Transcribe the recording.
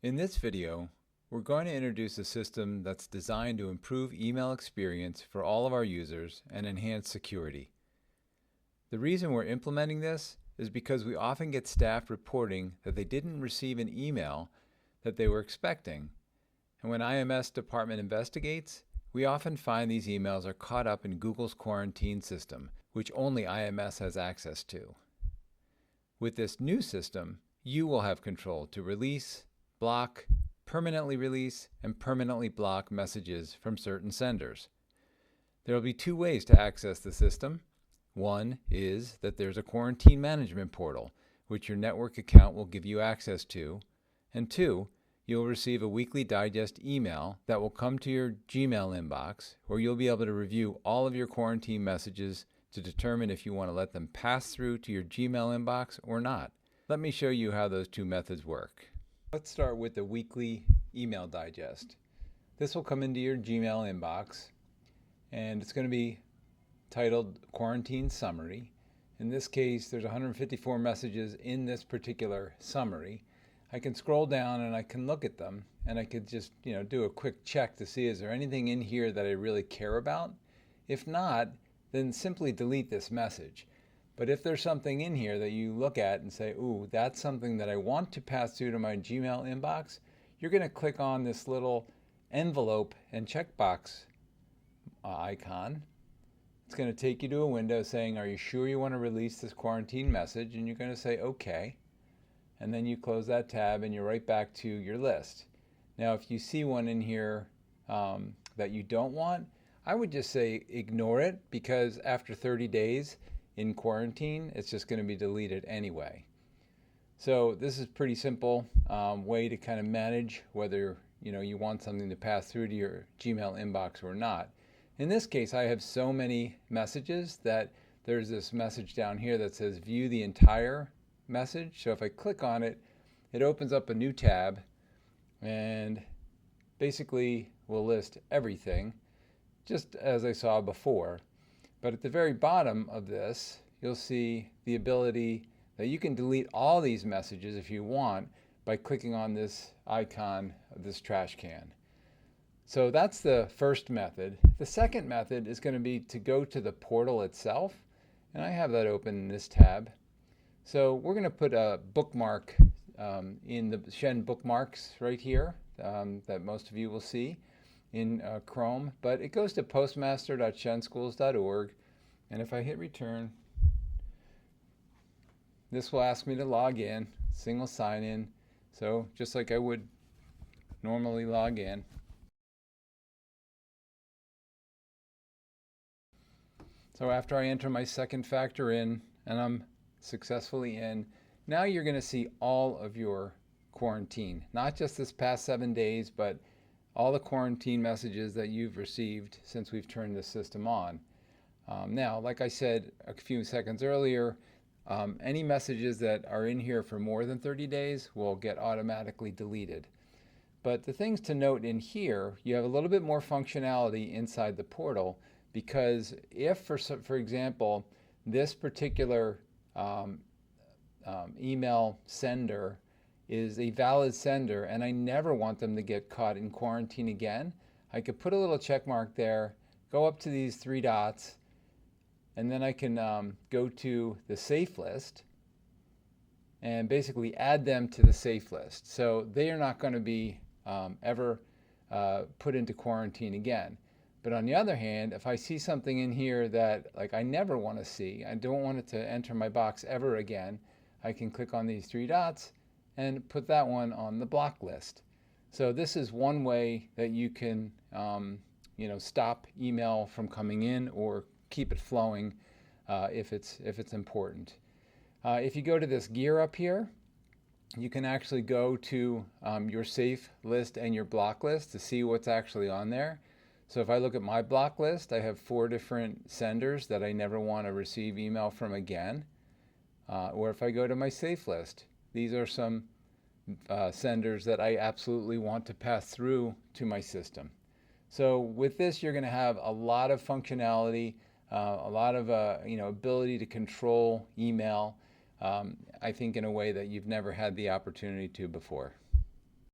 In this video, we're going to introduce a system that's designed to improve email experience for all of our users and enhance security. The reason we're implementing this is because we often get staff reporting that they didn't receive an email that they were expecting. And when IMS department investigates, we often find these emails are caught up in Google's quarantine system, which only IMS has access to. With this new system, you will have control to release, block, permanently release, and permanently block messages from certain senders. There will be two ways to access the system. One is that there's a quarantine management portal, which your network account will give you access to. And two, you'll receive a weekly digest email that will come to your Gmail inbox, where you'll be able to review all of your quarantine messages to determine if you want to let them pass through to your Gmail inbox or not. Let me show you how those two methods work. Let's start with the weekly email digest. This will come into your Gmail inbox, and it's going to be titled Quarantine Summary. In this case, there's 154 messages in this particular summary. I can scroll down and I can look at them, and I could just do a quick check to see, is there anything in here that I really care about? If not, then simply delete this message. But if there's something in here that you look at and say, ooh, that's something that I want to pass through to my Gmail inbox, you're going to click on this little envelope and checkbox icon. It's going to take you to a window saying, are you sure you want to release this quarantine message? And you're going to say, okay. And then you close that tab and you're right back to your list. Now, if you see one in here that you don't want, I would just say ignore it, because after 30 days, in quarantine, it's just going to be deleted anyway. So this is pretty simple way to kind of manage whether you want something to pass through to your Gmail inbox or not. In this case, I have so many messages that there's this message down here that says view the entire message. So if I click on it, it opens up a new tab and basically will list everything, just as I saw before. But at the very bottom of this, you'll see the ability that you can delete all these messages if you want by clicking on this icon of this trash can. So that's the first method. The second method is going to be to go to the portal itself, and I have that open in this tab. So we're going to put a bookmark in the Shen bookmarks right here that most of you will see in Chrome, but it goes to postmaster.shenschools.org, and if I hit return, this will ask me to log in, single sign in, so just like I would normally log in. So after I enter my second factor in and I'm successfully in, now you're going to see all of your quarantine, not just this past 7 days, but all the quarantine messages that you've received since we've turned the system on. Now, like I said a few seconds earlier, any messages that are in here for more than 30 days will get automatically deleted. But the things to note in here, you have a little bit more functionality inside the portal, because if, for example, this particular email sender is a valid sender and I never want them to get caught in quarantine again, I could put a little check mark there, go up to these three dots, and then I can go to the safe list and basically add them to the safe list. So they are not going to be ever put into quarantine again. But on the other hand, if I see something in here that I never want to see, I don't want it to enter my box ever again, I can click on these three dots and put that one on the block list. So this is one way that you can stop email from coming in or keep it flowing if it's important. If you go to this gear up here, you can actually go to your safe list and your block list to see what's actually on there. So if I look at my block list, I have 4 different senders that I never want to receive email from again. Or if I go to my safe list, these are some senders that I absolutely want to pass through to my system. So with this, you're going to have a lot of functionality, a lot of ability to control email, I think in a way that you've never had the opportunity to before.